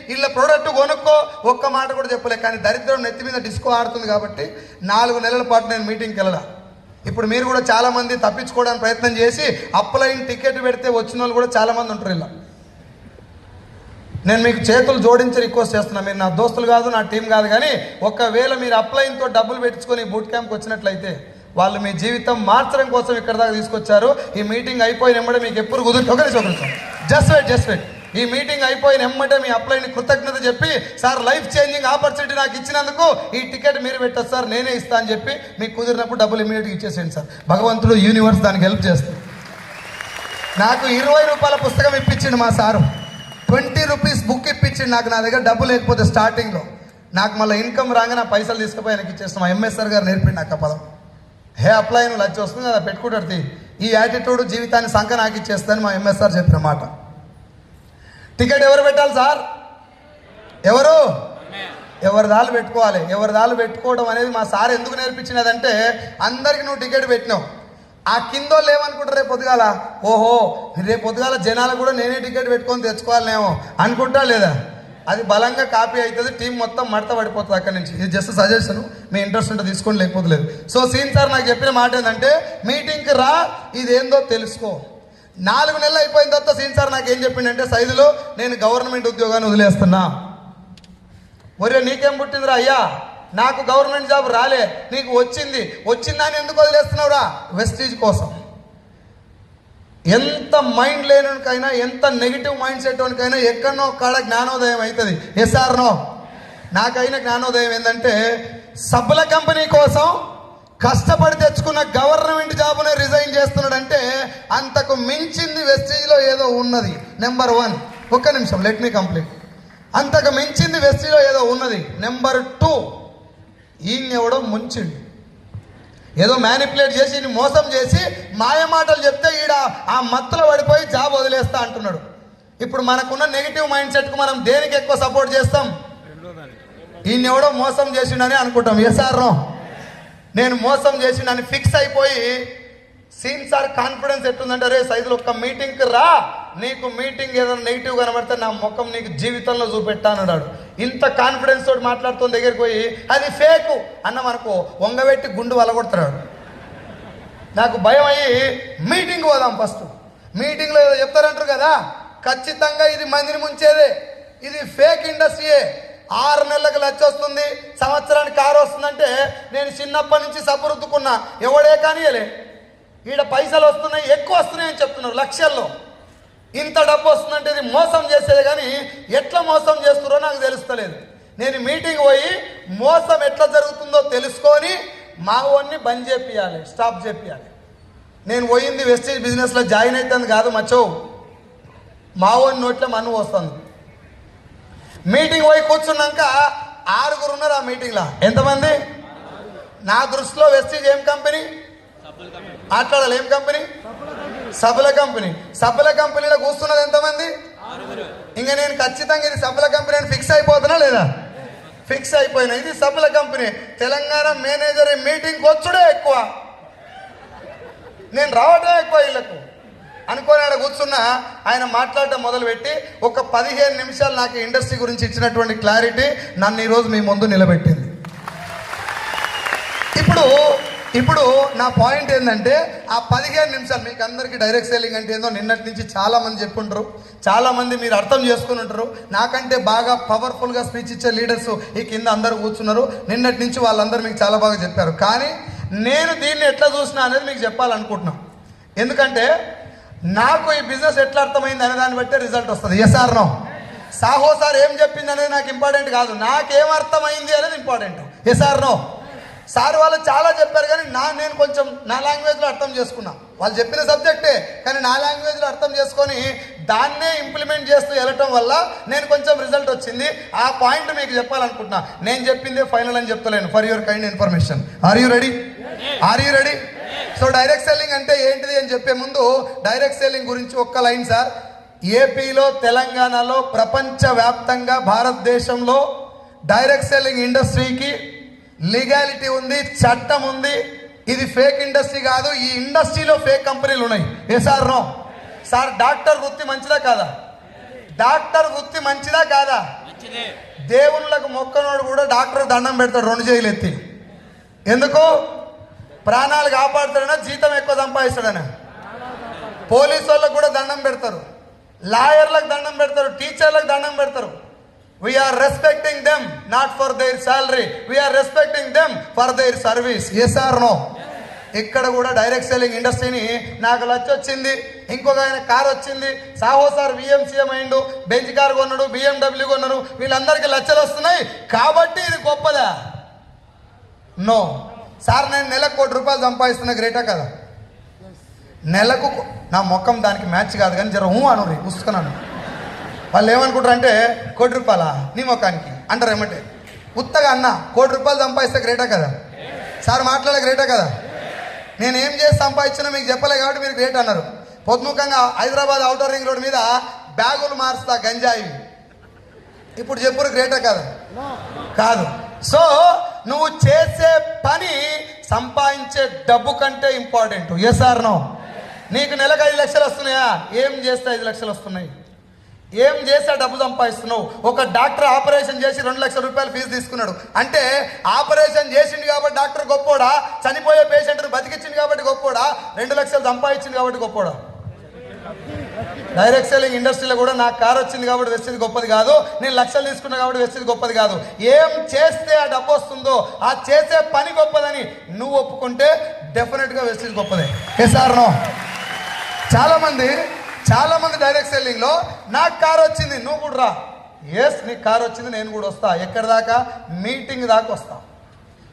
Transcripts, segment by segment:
వీళ్ళ ప్రోడక్ట్ కొనుక్కో, ఒక్క మాట కూడా చెప్పలే. కానీ దరిద్రం నెత్తి మీద డిస్కో ఆడుతుంది కాబట్టి 4 నెలల పాటు నేను మీటింగ్కి వెళ్ళడా. ఇప్పుడు మీరు కూడా చాలామంది తప్పించుకోవడానికి ప్రయత్నం చేసి అప్లైన్ టికెట్ పెడితే వచ్చిన వాళ్ళు కూడా చాలామంది ఉంటారు. ఇలా నేను మీకు చేతులు జోడించి రిక్వెస్ట్ చేస్తున్నా, మీరు నా దోస్తులు కాదు, నా టీం కాదు, కానీ ఒకవేళ మీరు అప్లైన్తో డబ్బులు పెట్టించుకొని బూట్ క్యాంప్కి వచ్చినట్లయితే వాళ్ళు మీ జీవితం మార్చడం కోసం ఇక్కడ దాకా తీసుకొచ్చారు. ఈ మీటింగ్ అయిపోయిన వెంబడే మీకు ఎప్పుడు కుదురుతుంది, ఒక నిమిషం, జస్ట్ వెయిట్. ఈ మీటింగ్ అయిపోయిన వెంబడే మీ అప్లైన్ కృతజ్ఞత చెప్పి, సార్ లైఫ్ చేంజింగ్ ఆపర్చునిటీ నాకు ఇచ్చినందుకు ఈ టికెట్ మీరు పెట్టచ్చు సార్, నేనే ఇస్తా అని చెప్పి మీకు కుదిరినప్పుడు డబ్బులు ఇమీడియట్గా ఇచ్చేసేయండి సార్. భగవంతుడు యూనివర్స్ దానికి హెల్ప్ చేస్తుంది. నాకు 20 రూపాయల పుస్తకం ఇప్పించిండు మా సారు, 20 రూపీస్ బుక్ ఇప్పించిండు నాకు. నా దగ్గర డబ్బు లేకపోతే స్టార్టింగ్లో నాకు మళ్ళీ ఇన్కమ్ రాగానే పైసలు తీసుకుపోయి ఆయనకి ఇచ్చేస్తాం. మా ఎంఎస్ఆర్ గారు నేర్పిండి నాకు ఆ పదం. హే అప్లై నువ్వు లచ్చి వస్తుంది కదా పెట్టుకుంటాడు, ఈ యాటిట్యూడ్ జీవితాన్ని సంఖ నాకు ఇచ్చేస్తాను మా ఎంఎస్ఆర్ చెప్పిన మాట. టికెట్ ఎవరు పెట్టాలి సార్? ఎవరిదాలు పెట్టుకోవాలి. ఎవరిదాలు పెట్టుకోవడం అనేది మా సార్ ఎందుకు నేర్పించినదంటే, అందరికి నువ్వు టికెట్ పెట్టినావు, ఆ కిందో లేవనుకుంటారు రేపు పొద్దుగాల, ఓహో రేపు పొద్దుగాల జనాలు కూడా నేనే టికెట్ పెట్టుకొని తెచ్చుకోవాలనేమో అనుకుంటా లేదా, అది బలంగా కాపీ అవుతుంది, టీం మొత్తం మడత పడిపోతుంది అక్కడి నుంచి. ఇది జస్ట్ సజెషన్, మీ ఇంట్రెస్ట్ ఉంటే తీసుకోండి, లేకపోతే లేదు. సో సీన్ సార్ నాకు చెప్పిన మాట ఏంటంటే, మీటింగ్కి రా, ఇదేందో తెలుసుకో. 4 నెలలు అయిపోయిన తర్వాత సీన్ సార్ నాకు ఏం చెప్పిండంటే, సైజులో నేను గవర్నమెంట్ ఉద్యోగాన్ని వదిలేస్తున్నా. ఒరే నీకేం పుట్టిందిరా అయ్యా, నాకు గవర్నమెంట్ జాబ్ రాలే, నీకు వచ్చిందని ఎందుకు వదిలేస్తున్నావురా? వెస్టీజ్ కోసం. ఎంత మైండ్ లేనికైనా, ఎంత నెగిటివ్ మైండ్ సెట్ వానికైనా ఎక్కడనో కాడ జ్ఞానోదయం అవుతుంది. ఎస్ఆర్నో? నాకైన జ్ఞానోదయం ఏంటంటే, సబ్బుల కంపెనీ కోసం కష్టపడి తెచ్చుకున్న గవర్నమెంట్ జాబునే రిజైన్ చేస్తున్నాడంటే అంతకు మించింది వెస్టీజ్లో ఏదో ఉన్నది. నెంబర్ 1, ఒక్క నిమిషం లెట్ మీ కంప్లీట్. అంతకు మించింది వెస్టీజ్లో ఏదో ఉన్నది. నెంబర్ 2, ఈయనెవడో ముంచిండు, ఏదో మ్యానిపులేట్ చేసి మోసం చేసి మాయ మాటలు చెప్తే ఈడ ఆ మత్తులో పడిపోయి జాబ్ వదిలేస్తా అంటున్నాడు. ఇప్పుడు మనకున్న నెగిటివ్ మైండ్ సెట్కు మనం దేనికి ఎక్కువ సపోర్ట్ చేస్తాం? ఈయనెవడో మోసం చేసిండని అనుకుంటాం. ఎస్ఆర్నో? నేను మోసం చేసిండని ఫిక్స్ అయిపోయి, సీన్ సార్ కాన్ఫిడెన్స్ ఎట్టుందంటే, రే సైజులో ఒక్క మీటింగ్కి రా, నీకు మీటింగ్ ఏదైనా నెగిటివ్ కనబడితే నా ముఖం నీకు జీవితంలో చూపెట్టా అన్నాడు. ఇంత కాన్ఫిడెన్స్ తోటి మాట్లాడుతున్న దగ్గరికి పోయి అది ఫేకు అన్న మనకు వంగబెట్టి గుండు వలగొడతాడు. నాకు భయం అయ్యి మీటింగ్ పోదాం. ఫస్ట్ మీటింగ్లో ఏదో చెప్తారంటారు కదా, ఖచ్చితంగా ఇది మందిని ముంచేదే, ఇది ఫేక్ ఇండస్ట్రీయే. 6 నెలలకు లచ్చ వస్తుంది, సంవత్సరానికి కారు వస్తుందంటే నేను చిన్నప్పటి నుంచి సబ్బు రుద్దుకున్నా, ఎవడే కానీయలే. ఈడ పైసలు వస్తున్నాయి, ఎక్కువ వస్తున్నాయి అని చెప్తున్నారు, లక్షల్లో. ఇంత డబ్బు వస్తుందంటే ఇది మోసం చేసేది, కానీ ఎట్లా మోసం చేస్తున్నారో నాకు తెలుస్తలేదు. నేను మీటింగ్ పోయి మోసం ఎట్లా జరుగుతుందో తెలుసుకొని మా వాడిని బంద్ చేపియాలి, స్టాప్ చేపియాలి. నేను పోయింది వెస్టేజ్ బిజినెస్లో జాయిన్ అవుతుంది కాదు మచ్చో, మా వాడిని నోట్లో మన్ను వస్తుంది. మీటింగ్ పోయి కూర్చున్నాక 6 ఉన్నారు ఆ మీటింగ్లో. ఎంతమంది? నా దృష్టిలో వెస్టేజ్ ఏం కంపెనీ? మాట్లాడాలి, ఏం కంపెనీ? సబ్బుల కంపెనీ. సబ్బుల కంపెనీలో కూర్చున్నది ఎంతమంది? ఇంకా నేను ఖచ్చితంగా ఇది సబ్బుల కంపెనీ అని ఫిక్స్ అయిపోతున్నా లేదా? ఫిక్స్ అయిపోయినా. ఇది సబ్బుల కంపెనీ. తెలంగాణ మేనేజర్ మీటింగ్కి వచ్చుడే ఎక్కువ, నేను రావటం ఎక్కువ వీళ్ళకు అనుకోని ఆడ కూర్చున్నా. ఆయన మాట్లాడటం మొదలుపెట్టి ఒక 15 నిమిషాలు నాకు ఇండస్ట్రీ గురించి ఇచ్చినటువంటి క్లారిటీ నన్ను ఈరోజు మీ ముందు నిలబెట్టింది. ఇప్పుడు నా పాయింట్ ఏంటంటే, ఆ 15 నిమిషాలు మీకు అందరికీ డైరెక్ట్ సెల్లింగ్ అంటే ఏందో నిన్నటి నుంచి చాలామంది చెప్పుంటారు, చాలామంది మీరు అర్థం చేసుకుని ఉంటారు. నాకంటే బాగా పవర్ఫుల్గా స్పీచ్ ఇచ్చే లీడర్స్ ఈ కింద అందరూ కూర్చున్నారు. నిన్నటి నుంచి వాళ్ళందరూ మీకు చాలా బాగా చెప్పారు. కానీ నేను దీన్ని ఎట్లా చూసినా అనేది మీకు చెప్పాలనుకుంటున్నాను. ఎందుకంటే నాకు ఈ బిజినెస్ ఎట్లా అర్థమైంది అనే దాన్ని బట్టే రిజల్ట్ వస్తుంది. ఎస్ఆర్నో? సాహో సార్ ఏం చెప్పింది అనేది నాకు ఇంపార్టెంట్ కాదు, నాకేం అర్థమైంది అనేది ఇంపార్టెంట్. ఎస్ఆర్నో? సార్ వాళ్ళు చాలా చెప్పారు, కానీ నేను కొంచెం నా లాంగ్వేజ్లో అర్థం చేసుకున్నా. వాళ్ళు చెప్పిన సబ్జెక్టే, కానీ నా లాంగ్వేజ్లో అర్థం చేసుకొని దాన్నే ఇంప్లిమెంట్ చేస్తూ వెళ్ళటం వల్ల నేను కొంచెం రిజల్ట్ వచ్చింది. ఆ పాయింట్ మీకు చెప్పాలనుకుంటున్నా. నేను చెప్పిందే ఫైనల్ అని చెప్తలేను. For your kind information. Are you ready? So direct selling అంటే ఏంటిది అని చెప్పే ముందు డైరెక్ట్ సెల్లింగ్ గురించి ఒక్క లైన్ సార్. ఏపీలో, తెలంగాణలో, ప్రపంచవ్యాప్తంగా, భారతదేశంలో డైరెక్ట్ సెల్లింగ్ ఇండస్ట్రీకి లీగాలిటీ ఉంది, చట్టం ఉంది. ఇది ఫేక్ ఇండస్ట్రీ కాదు. ఈ ఇండస్ట్రీలో ఫేక్ కంపెనీలు ఉన్నాయి. ఎస్ఆర్నో? సార్ డాక్టర్ వృత్తి మంచిదా కాదా? డాక్టర్ వృత్తి మంచిదా కాదా? దేవుళ్ళకు మొక్కనోడు కూడా డాక్టర్ దండం పెడతాడు 2 చేతులు ఎత్తి. ఎందుకు? ప్రాణాలు కాపాడుతాడనా, జీతం ఎక్కువ సంపాదిస్తాడనా? పోలీసు వాళ్ళకు కూడా దండం పెడతారు, లాయర్లకు దండం పెడతారు, టీచర్లకు దండం పెడతారు. We're respecting them not for their salary, we're respecting them for their service. Yes or no? ఇక్కడ కూడా డైరెక్ట్ సెల్లింగ్ ఇండస్ట్రీని నాకు లచ్చ వచ్చింది, ఇంకొక ఆయన కార్ వచ్చింది, సాహో సార్ విఎంసీఎం అయిండు, బెంచ్ కార్ కొన్నాడు, BMW కొన్నారు, వీళ్ళందరికీ లచ్చలు వస్తున్నాయి కాబట్టి ఇది గొప్పదా? నో సార్, నేను నెలకు ₹1 సంపాదిస్తున్నా, గ్రేటా కదా? నెలకు నా మొక్కం దానికి మ్యాచ్ కాదు కానీ జర అనురి పుస్తకన్నాను. వాళ్ళు ఏమనుకుంటారు అంటే ₹1 నీ మొక్కానికి అంటారు. ఏమంటే ఉత్తగా అన్న ₹1 సంపాదిస్తే గ్రేటా కదా? సార్ మాట్లాడే గ్రేటా కదా? నేను ఏం చేసి సంపాదించినా మీకు చెప్పలే కాబట్టి మీరు గ్రేట్ అన్నారు. పొద్దుముఖంగా హైదరాబాద్ ఔటర్ రింగ్ రోడ్ మీద బ్యాగులు మారుస్తా గంజాయి, ఇప్పుడు చెప్పురు గ్రేటా కదా? కాదు. సో నువ్వు చేసే పని సంపాదించే డబ్బు కంటే ఇంపార్టెంట్. Yes or no? నీకు నెలకు 5 లక్షలు వస్తున్నాయా? ఏం చేస్తే 5 లక్షలు వస్తున్నాయి? ఏం చేస్తే డబ్బు సంపాదిస్తున్నావు? ఒక డాక్టర్ ఆపరేషన్ చేసి ₹2 లక్షల ఫీజు తీసుకున్నాడు అంటే ఆపరేషన్ చేసిండు కాబట్టి డాక్టర్ గొప్పోడా? చనిపోయే పేషెంట్ను బతికించింది కాబట్టి గొప్పోడా? 2 లక్షలు సంపాదించింది కాబట్టి గొప్పోడా? డైరెక్ట్ సెల్లింగ్ ఇండస్ట్రీలో కూడా నాకు కారు వచ్చింది కాబట్టి వచ్చేది గొప్పది కాదు, నేను లక్షలు తీసుకున్నా కాబట్టి వచ్చేది గొప్పది కాదు. ఏం చేస్తే ఆ డబ్బు వస్తుందో ఆ చేసే పని గొప్పదని నువ్వు ఒప్పుకుంటే డెఫినెట్గా వచ్చేది గొప్పదే. Yes or no? చాలా మంది డైరెక్ట్ సెల్లింగ్లో నాకు కారు వచ్చింది, నువ్వు కూడా రా. ఎస్, నీకు కారు వచ్చింది, నేను కూడా వస్తా. ఎక్కడి దాకా? మీటింగ్ దాకా వస్తా.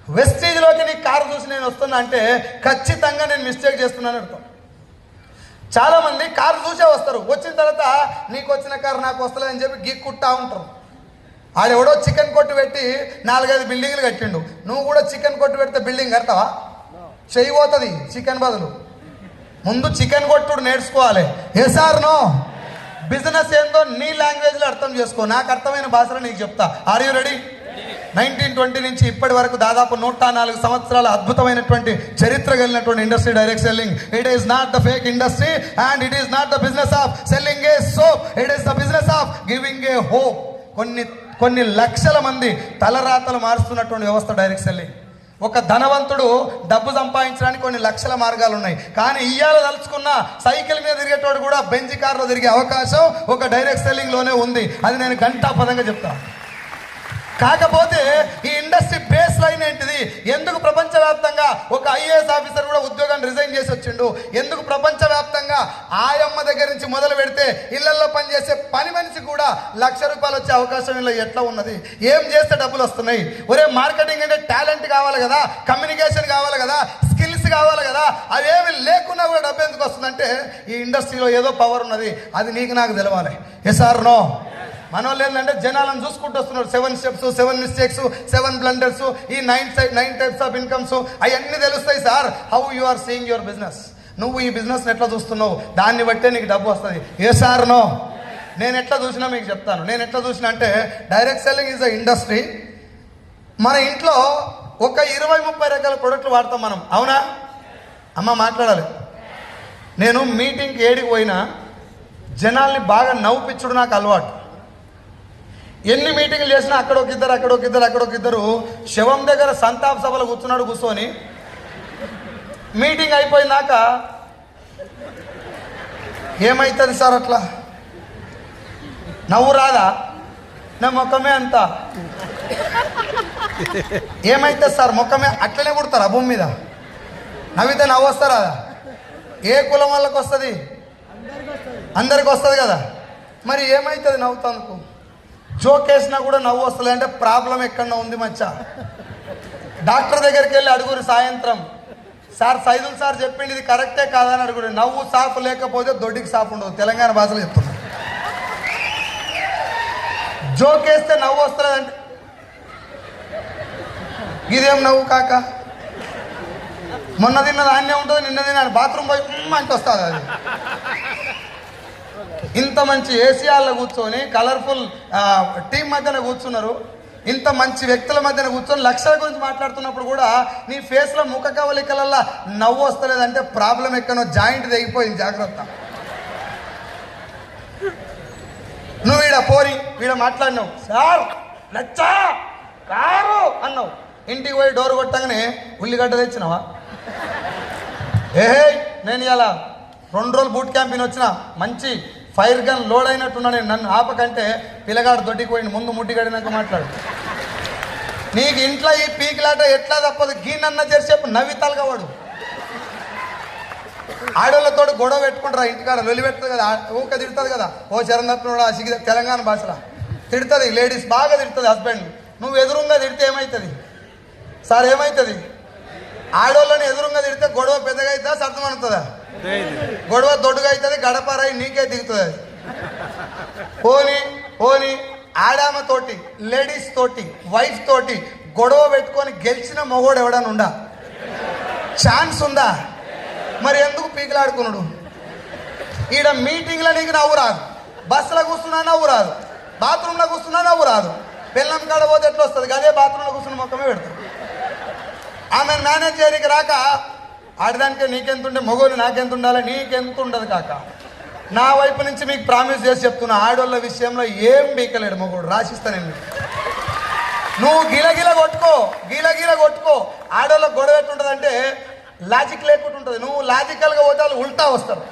వెస్టీజ్లోకి నీకు కారు చూసి నేను వస్తున్నా అంటే ఖచ్చితంగా నేను మిస్టేక్ చేస్తున్నాను అర్థం. చాలామంది కారు చూసే వస్తారు, వచ్చిన తర్వాత నీకు వచ్చిన కారు నాకు వస్తలేదని చెప్పి గీక్కుంటా ఉంటారు. ఆడెవడో చికెన్ కొట్టు పెట్టి 4-5 బిల్డింగ్లు కట్టిండు, నువ్వు కూడా చికెన్ కొట్టు పెడితే బిల్డింగ్ కడతావా? చేయబోతుంది చికెన్ బదులు. ముందు చికెన్ కొట్టుడు నేర్చుకోవాలి. Yes or no? బిజినెస్ ఏందో నీ లాంగ్వేజ్లో అర్థం చేసుకో, నాకు అర్థమైన భాషలో నీకు చెప్తా. Are you ready? 1920 నుంచి ఇప్పటి వరకు దాదాపు 104 సంవత్సరాల అద్భుతమైనటువంటి చరిత్ర కలిగినటువంటి industry direct selling. It is not the fake industry and it is not the business of selling A soap, it is the business of giving a hope. కొన్ని లక్షల మంది తలరాతలు మారుస్తున్నటువంటి వ్యవస్థ డైరెక్ట్ సెల్లింగ్. ఒక ధనవంతుడు డబ్బు సంపాదించడానికి కొన్ని లక్షల మార్గాలు ఉన్నాయి, కానీ ఇయ్యాల తలుచుకున్న సైకిల్ మీద తిరిగేటోడు కూడా బెంచ్ కార్లో తిరిగే అవకాశం ఒక డైరెక్ట్ సెల్లింగ్లోనే ఉంది. అది నేను గంటాపదంగా చెప్తాను. కాకపోతే ఈ ఇండస్ట్రీ బేస్ లైన్ ఏంటిది? ఎందుకు ప్రపంచవ్యాప్తంగా ఒక IAS ఆఫీసర్ కూడా ఉద్యోగాన్ని రిజైన్ చేసి వచ్చిండు? ఎందుకు ప్రపంచవ్యాప్తంగా ఆయమ్మ దగ్గర నుంచి మొదలు పెడితే ఇళ్లలో పనిచేసే పని మనిషి కూడా ₹1,00,000 వచ్చే అవకాశం ఇలా ఎట్లా ఉన్నది? ఏం చేస్తే డబ్బులు వస్తున్నాయి? ఒరే, మార్కెటింగ్ అంటే టాలెంట్ కావాలి కదా, కమ్యూనికేషన్ కావాలి కదా, స్కిల్స్ కావాలి కదా. అవేమి లేకున్నా కూడా డబ్బు ఎందుకు వస్తుందంటే ఈ ఇండస్ట్రీలో ఏదో పవర్ ఉన్నది, అది నీకు నాకు తెలవాలి. Yes or no? మనోళ్ళు ఏంటంటే జనాలను చూసుకుంటూ వస్తున్నారు. 7 స్టెప్స్, 7 మిస్టేక్స్, 7 బ్లండర్స్, ఈ 9 టైప్స్ ఆఫ్ ఇన్కమ్స్ అవన్నీ తెలుస్తాయి sir. How you are seeing your business? నువ్వు ఈ బిజినెస్ని ఎట్లా చూస్తున్నావు, దాన్ని బట్టే నీకు డబ్బు వస్తుంది. ఏ సార్ నో? నేను ఎట్లా చూసినా మీకు చెప్తాను. నేను ఎట్లా చూసినా అంటే direct selling is a industry. మన ఇంట్లో ఒక 20-30 రకాల ప్రొడక్ట్లు వాడతాం మనం, అవునా? అమ్మ మాట్లాడాలి. నేను మీటింగ్కి ఏడికి పోయినా జనాల్ని బాగా నవ్వుపిచ్చుడు నాకు అలవాటు. ఎన్ని మీటింగ్లు చేసినా అక్కడొకిద్దరు శవం దగ్గర సంతాప సభలో కూర్చొని మీటింగ్ అయిపోయినాక ఏమవుతుంది సార్ అట్లా? నవ్వు రాదా? నా ముఖమే అంతా ఏమైతుంది సార్? ముఖమే అట్లనే కుడతారా భూమి మీద? నవ్వితే నవ్వు వస్తారా? ఏ కులం వాళ్ళకి వస్తుంది? అందరికి వస్తుంది కదా. మరి ఏమవుతుంది నవ్వుతానుకో? జోక్ వేసినా కూడా నవ్వు వస్తుంది అంటే ప్రాబ్లం ఎక్కడన్నా ఉంది మచ్చా. డాక్టర్ దగ్గరికి వెళ్ళి అడుగురు సాయంత్రం, సార్ సైదుల్ సార్ చెప్పింది ఇది కరెక్టే కాదని అడుగురు. నవ్వు సాఫ్ లేకపోతే దొడ్డికి సాఫ్ ఉండదు, తెలంగాణ భాషలో చెప్తున్నా. జోక్ వేస్తే నవ్వు వస్తుంది అంటే ఇదేం నవ్వు కాక? మొన్న తిన్నది ఆన్నే ఉంటుంది, నిన్న తిన్నాను బాత్రూమ్ పోయి అంటే వస్తుంది అది. ఇంత మంచి ఏసీఆర్లో కూర్చొని కలర్ఫుల్ టీం మధ్యన కూర్చున్నారు, ఇంత మంచి వ్యక్తుల మధ్యన కూర్చొని లక్షల గురించి మాట్లాడుతున్నప్పుడు కూడా నీ ఫేస్లో ముఖ కవలికలల్లా నవ్వు వస్తలేదంటే ప్రాబ్లం ఎక్కడో జాయింట్ తెగిపోయింది. జాగ్రత్త. నువ్వు ఈడ పోరి ఈడ మాట్లాడినావు సార్ లచ్చా కారు అన్నావు. ఇంటికి పోయి డోర్ కొట్టగానే ఉల్లిగడ్డ తెచ్చినావా? ఏహే నేను ఇలా 2 రోజులు బూట్ క్యాంప్ వచ్చిన మంచి ఫైర్ గన్ లోడ్ అయినట్టున్నా నేను. నన్ను ఆపకంటే పిల్లగాడు దొడ్డికి పోయింది, ముందు ముట్టిగడినాక మాట్లాడు. నీకు ఇంట్లో ఈ పీకిలాట ఎట్లా తప్పదు, గీనన్న చేసేపు నవ్వితాలుగా వాడు. ఆడోళ్ళతో గొడవ పెట్టుకుంటారా ఇంటికాడ లొల్లి పెడుతుంది కదా, ఊక తిడుతుంది కదా. ఓ చరణత్నుడా సిగి తెలంగాణ భాషలో తిడుతుంది, లేడీస్ బాగా తిడుతుంది హస్బెండ్. నువ్వు ఎదురుగా తిడితే ఏమవుతుంది సార్? ఏమవుతుంది? ఆడోళ్ళని ఎదురుగా తిడితే గొడవ పెద్దగా అవుతుందా సర్దమనుతుందా? గొడవ దొడ్డుగా అవుతుంది, గడపరాయి నీకే దిగుతుంది అది. పోనీ పోనీ ఆడామతోటి లేడీస్ తోటి వైఫ్ తోటి గొడవ పెట్టుకొని గెలిచిన మొగోడు ఎవడన్నా ఉందా? ఛాన్స్ ఉందా? మరి ఎందుకు పీకిలాడుకున్నాడు? ఈడ మీటింగ్లో నీకు నవ్వు రాదు, బస్సులో కూర్చున్నా నవ్వు రాదు, బాత్రూంలో కూర్చున్నా నవ్వు రాదు. పిల్లం కాడ పోతే ఎట్లా వస్తుంది? అదే బాత్రూంలో కూర్చున్న మొక్కమే పెడతాడు. ఆమెను మేనేజ్ చేయడానికి రాక ఆడదానికే నీకెంతుండే మొగోలు నాకెంత ఉండాలి, నీకెంత ఉండదు కాక. నా వైపు నుంచి మీకు ప్రామిస్ చేసి చెప్తున్నా, ఆడోళ్ళ విషయంలో ఏం బీకలేడు మొగోడు, రాసిస్తా నేను. నువ్వు గిలగిల కొట్టుకో. ఆడోళ్ళ గొడవ ఎట్టుంటుందంటే లాజిక్ లేకుండా ఉంటుంది. నువ్వు లాజికల్గా పోతే వాళ్ళు ఉల్టా వస్తారు.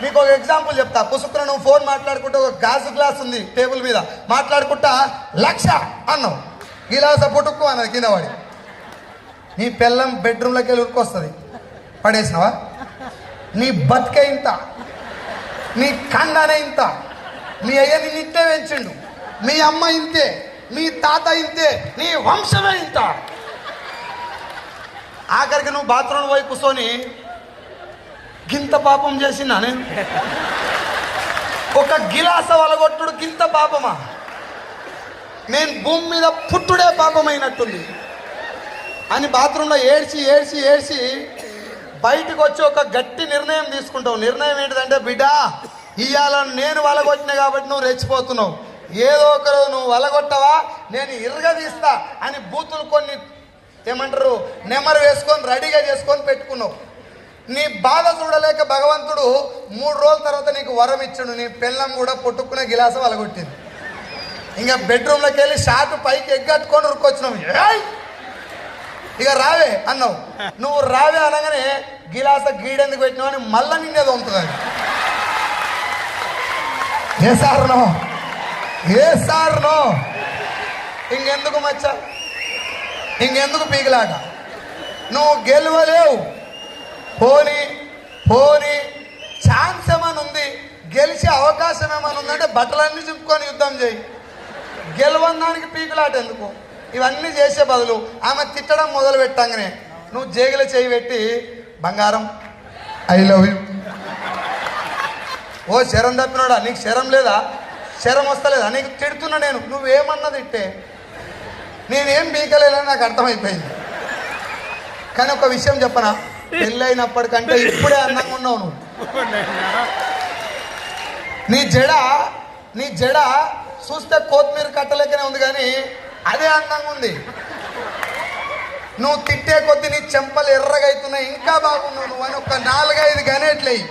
మీకు ఒక ఎగ్జాంపుల్ చెప్తా. పుసుకున నువ్వు ఫోన్ మాట్లాడుకుంటే ఒక గాజు గ్లాస్ ఉంది టేబుల్ మీద, మాట్లాడుకుంటా 1,00,000 అన్నావు, గిలాస పుట్టుకు అన్నది కింద వాడి. నీ పిల్లం బెడ్రూమ్లోకి వెళ్ళి ఉరుకొస్తుంది, పడేసినావా? నీ బతికే ఇంత, నీ కండనే ఇంత, మీ అయ్యని ఇంతే పెంచిండు, మీ అమ్మ ఇంతే, మీ తాత ఇంతే, నీ వంశమే ఇంత. ఆఖరికి నువ్వు బాత్రూమ్ పోయి కూర్చొని గింత పాపం చేసినా నేను? ఒక గిలాస వలగొట్టుడు గింత పాపమా? నేను భూమి మీద పుట్టుడే పాపమైనట్టుంది అని బాత్రూంలో ఏడ్చి బయటకు వచ్చి ఒక గట్టి నిర్ణయం తీసుకుంటావు. నిర్ణయం ఏంటిదంటే, బిడ్డ ఇవాళ నేను వలగొట్టినా కాబట్టి నువ్వు రెచ్చిపోతున్నావు, ఏదో ఒకరు నువ్వు వలగొట్టవా నేను ఇరగదీస్తా అని బూతులు కొన్ని ఏమంటారు నెమరు వేసుకొని రెడీగా చేసుకొని పెట్టుకున్నావు. నీ బాధ చూడలేక భగవంతుడు 3 రోజుల తర్వాత నీకు వరం ఇచ్చాడు. నీ పిల్లం కూడా పుట్టుకునే గిలాసం వలగొట్టింది. ఇంకా బెడ్రూమ్లోకి వెళ్ళి షార్ట్ పైకి ఎగ్గట్టుకొని ఉరుకొచ్చినావు. ఇక రావే అన్నావు. నువ్వు రావే అనగానే గిలాస గీడెందుకు పెట్టినావు అని మళ్ళా నిన్నేదో ఉంటుంది. ఏ సార్ నో ఇంకెందుకు మచ్చ, ఇంకెందుకు పీకిలాట? నువ్వు గెలవలేవు. పోనీ ఛాన్స్ ఏమైనా ఉంది, గెలిచే అవకాశం ఏమైనా ఉందంటే బట్టలన్నీ చింపుకొని యుద్ధం చేయి. గెలవడానికి పీకులాట ఎందుకు? ఇవన్నీ చేసే బదులు ఆమె తిట్టడం మొదలు పెట్టంగానే నువ్వు జేగుల చేయి పెట్టి, బంగారం ఐ లవ్ యూ. ఓ శరం తప్పినోడా, నీకు శరం లేదా? శరం వస్తలేదా? నీకు తిడుతున్నా నేను, నువ్వేమన్నది ఇట్టే, నేనేం బీకలేదని నాకు అర్థమైపోయింది. కానీ ఒక విషయం చెప్పనా, పెళ్ళైనప్పటికంటే ఇప్పుడే అందంగా ఉన్నావు నువ్వు. నీ జడ చూస్తే కొత్తిమీర కట్టలేకనే ఉంది, కానీ అదే అందంగా ఉంది. నువ్వు తిట్టే కొద్దీ నీ చెంపలు ఎర్రగా అవుతున్నాయి, ఇంకా బాగున్నావు నువ్వు అని ఒక 4-5 గనేట్లయి.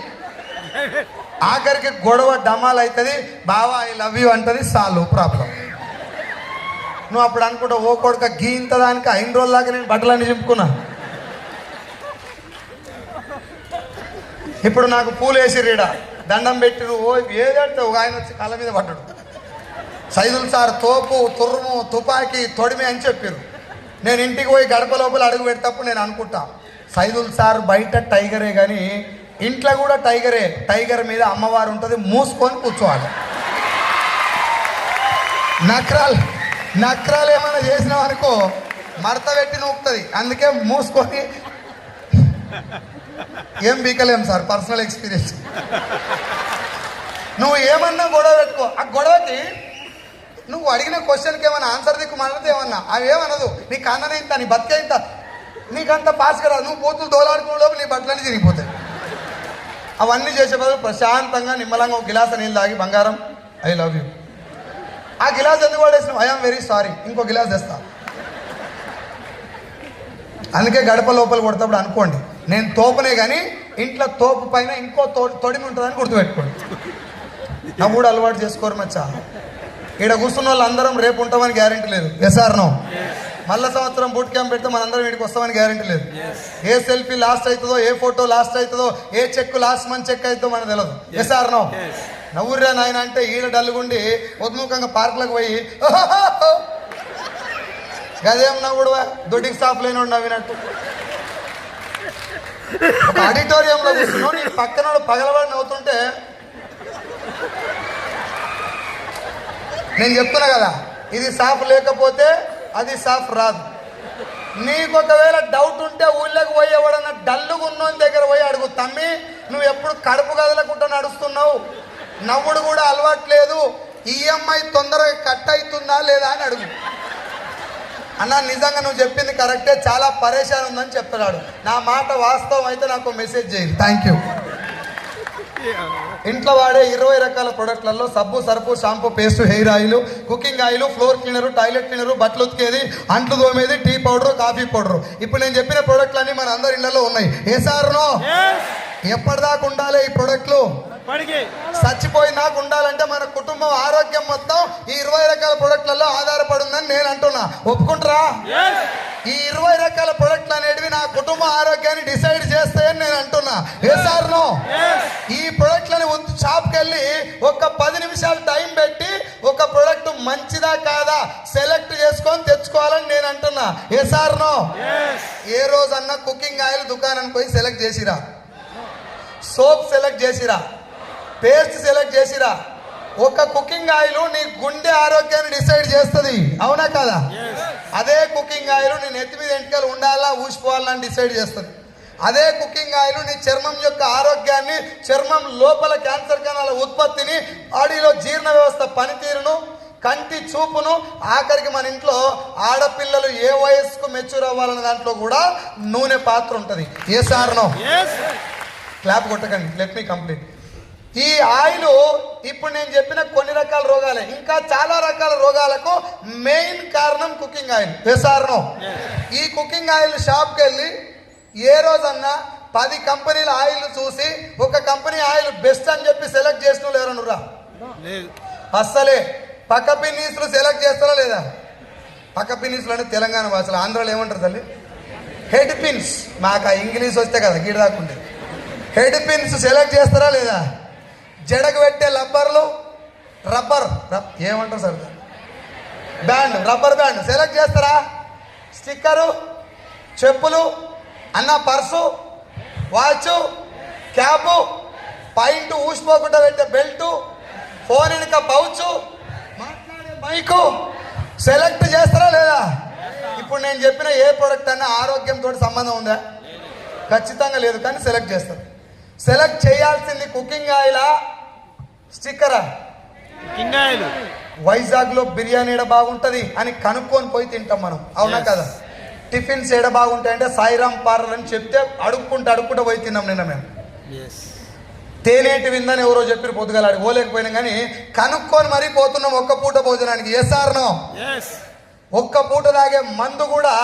ఆఖరికి గొడవ డమాల్ అవుతుంది, బావా ఐ లవ్ యూ అంటది, చాలు ప్రాబ్లం. నువ్వు అప్పుడు అనుకుంటావు, ఓ కొడుక గీ ఇంత దానికి 5 రోజుల దాకా నేను బట్టలన్నీ చింపుకున్నా. ఇప్పుడు నాకు పూలు వేసి రీడ దండం పెట్టిరు, ఓ ఏదంటే ఒక ఆయన వచ్చి కాళ్ళ మీద పడ్డాడు. సైదుల్ సార్ తోపు తుర్ము తుపాకీ తొడిమి అని చెప్పారు. నేను ఇంటికి పోయి గడప లోపల అడుగు పెడతప్పుడు నేను అనుకుంటా, సైదుల్ సార్ బయట టైగరే కానీ ఇంట్లో కూడా టైగరే. టైగర్ మీద అమ్మవారు ఉంటుంది, మూసుకొని కూర్చోవాలి. నక్రాలు ఏమైనా చేసినావు అనుకో మడత పెట్టి నూపుతుంది, అందుకే మూసుకొని. ఏం బీకలేం సార్, పర్సనల్ ఎక్స్పీరియన్స్. నువ్వు ఏమన్నా గొడవ పెట్టుకో, ఆ గొడవకి నువ్వు అడిగిన క్వశ్చన్కి ఏమన్నా ఆన్సర్ దిక్కు మనది ఏమన్నా అవేమనదు. నీ కన్ననే ఇంత, నీ బతికే ఇంత, నీకంత పాస్ కదా. నువ్వు బూతులు దోలాడుకునే లోపు నీ బట్టలన్నీ తిరిగిపోతాయి. అవన్నీ చేసే బదులు ప్రశాంతంగా నిమ్మలంగా ఒక గిలాస నీళ్ళు తాగి, బంగారం ఐ లవ్ యూ. ఆ గిలాస్ ఎందుకు పడేసినావు? ఐఎమ్ వెరీ సారీ, ఇంకో గిలాస్ తెస్తా. అందుకే గడప లోపల కొడతాప్పుడు అనుకోండి, నేను తోపనే కానీ ఇంట్లో తోపు పైన ఇంకో తొడిమి ఉంటుందని గుర్తుపెట్టుకోండి. నవ్వుడు అలవాటు చేసుకోరు మచ్చా. ఈడ కూర్చున్న వాళ్ళు అందరం రేపు ఉంటామని గ్యారెంటీ లేదు. ఎస్ఆర్నో మళ్ళా సంవత్సరం బూట్ క్యాంప్ పెడితే మనందరం వీడికి వస్తామని గ్యారెంటీ లేదు. ఏ సెల్ఫీ లాస్ట్ అవుతుందో, ఏ ఫోటో లాస్ట్ అవుతుందో, ఏ చెక్ లాస్ట్ మంత్ చెక్ అవుతుందో మనకు తెలియదు. ఎస్ఆర్నో నవ్వుర్రా నాయన అంటే ఈడ డల్లుగుండి ఉద్ముఖంగా పార్కులకు పోయి గదేం నవ్వుడువా దొడ్డికి స్టాప్ లేని నవ్వినట్టు. ఒక ఆడిటోరియంలో కూర్చున్నావు, నీ పక్కన పగలబడి నవ్వుతుంటే నేను చెప్తున్నా కదా, ఇది సాఫ్ లేకపోతే అది సాఫ్ రాదు. నీకు ఒకవేళ డౌట్ ఉంటే ఊళ్ళోకి పోయి ఎవడన్నా డల్లుగా ఉన్నోని దగ్గర పోయి అడుగు, తమ్మి నువ్వు ఎప్పుడు కడుపు కదలకుండా నడుస్తున్నావు, నవ్వుడు కూడా అలవాట్లేదు, ఈఎంఐ తొందరగా కట్ అవుతుందా లేదా అని అడుగు. అన్న నిజంగా నువ్వు చెప్పింది కరెక్టే, చాలా పరేషాన్ ఉందని చెప్తున్నాడు. నా మాట వాస్తవం అయితే నాకు మెసేజ్ చేయి. Thank you. ఇంట్లో వాడే 20 రకాల ప్రొడక్ట్లలో సబ్బు, surf, shampoo, paste, hair oil, cooking oil, floor cleaner, toilet cleaner, బట్టలు ఉతికేది, అంట్లు తోమేది, టీ పౌడరు, కాఫీ పౌడరు. ఇప్పుడు నేను చెప్పిన ప్రొడక్ట్లు అన్ని మన అందరి ఇళ్లలో ఉన్నాయి. ఏసారునో ఎప్పటిదాకా ఉండాలి ఈ ప్రొడక్ట్లు? చచ్చిపోయినాక ఉండాలంటే మన కుటుంబం ఆరోగ్యం మొత్తం ఈ 20 రకాల ప్రొడక్ట్లలో ఆధారపడి ఉందని నేను అంటున్నా. ఒప్పుకుంటారా? ఈ 20 రకాల ప్రొడక్ట్లు అనేటివి నా కుటుంబ ఆరోగ్యాన్ని డిసైడ్ చేస్తాయని నేను అంటున్నా. ఏసారునో ఈ ప్రొడక్ట్లని షాప్కి వెళ్ళి ఒక 10 నిమిషాలు టైం పెట్టి ఒక ప్రొడక్ట్ మంచిదా కాదా సెలెక్ట్ చేసుకొని తెచ్చుకోవాలని నేను అంటున్నా. ఏసారునో ఏ రోజన్నా కుకింగ్ ఆయిల్ దుకాణానికి పోయి సెలెక్ట్ చేసిరా, సోప్ సెలెక్ట్ చేసిరా, పేస్ట్ సెలెక్ట్ చేసిరా? ఒక కుకింగ్ ఆయిల్ నీ గుండె ఆరోగ్యాన్ని డిసైడ్ చేస్తుంది, అవునా కదా? అదే కుకింగ్ ఆయిల్ నీ నెత్తి మీద ఎంటికలు ఉండాలా ఊసిపోవాలని డిసైడ్ చేస్తుంది. అదే కుకింగ్ ఆయిల్ నీ చర్మం యొక్క ఆరోగ్యాన్ని, చర్మం లోపల క్యాన్సర్ కణాల ఉత్పత్తిని, బాడీలో జీర్ణ వ్యవస్థ పనితీరును, కంటి చూపును, ఆఖరికి మన ఇంట్లో ఆడపిల్లలు ఏ వయస్సుకు మెచ్యూర్ అవ్వాలన్న దాంట్లో కూడా నూనె పాత్ర ఉంటుంది. ఏ సార్నో క్లాప్ కొట్టకండి, లెట్ మీ కంప్లీట్. ఈ ఆయిల్ ఇప్పుడు నేను చెప్పిన కొన్ని రకాల రోగాలే, ఇంకా చాలా రకాల రోగాలకు మెయిన్ కారణం కుకింగ్ ఆయిల్. వేసారనో ఈ కుకింగ్ ఆయిల్ షాప్కి వెళ్ళి ఏ రోజన్నా 10 కంపెనీల ఆయిల్ చూసి ఒక కంపెనీ ఆయిల్ బెస్ట్ అని చెప్పి సెలెక్ట్ చేసిన వాళ్ళు ఎవరనురా? అస్సలే. పక్క పిన్నీసులు సెలెక్ట్ చేస్తారా లేదా? పక్క పిన్నీసులు అంటే తెలంగాణ భాషలో, ఆంధ్రాలో ఏమంటారు తల్లి? Head pins. మాకు ఆ ఇంగ్లీష్ వస్తే కదా గీడ దాకుండే. హెడ్ పిన్స్ సెలెక్ట్ చేస్తారా లేదా? జడకు పెట్టే రబ్బర్ ఏమంటారు sir, band, rubber band select చేస్తారా? స్టిక్కరు, చెప్పులు, అన్న పర్సు, వాచ్, క్యాపు, పాయింట్ ఊసిపోకుండా పెట్టే బెల్టు, ఫోన్ వెనుక పౌచ్, మాట్లాడే మైకు సెలెక్ట్ చేస్తారా లేదా? ఇప్పుడు నేను చెప్పిన ఏ ప్రోడక్ట్ అన్నా ఆరోగ్యంతో సంబంధం ఉందా? ఖచ్చితంగా లేదు, కానీ సెలెక్ట్ చేస్తారు. సెలెక్ట్ చేయాల్సింది కుకింగ్ ఆయిలా, స్టిక్కరా? Cooking oil. వైజాగ్లో బిర్యానీ ఏడ బాగుంటుంది అని కనుక్కొని పోయి తింటాం మనం, అవునా కదా? టిఫిన్స్ ఏడ బాగుంటాయంటే సాయిరామ్ పార్లర్ అని చెప్తే అడుక్కుంటూ పోయి తిన్నాం నిన్న మేము. తేనేటి విందని ఎవరో చెప్పి పొద్దుగలాడి పోలేకపోయినాం, కానీ కనుక్కొని మరీ పోతున్నాం ఒక్క పూట భోజనానికి. ఎస్ఆర్నో ఒక్క పూట తాగే మందు కూడా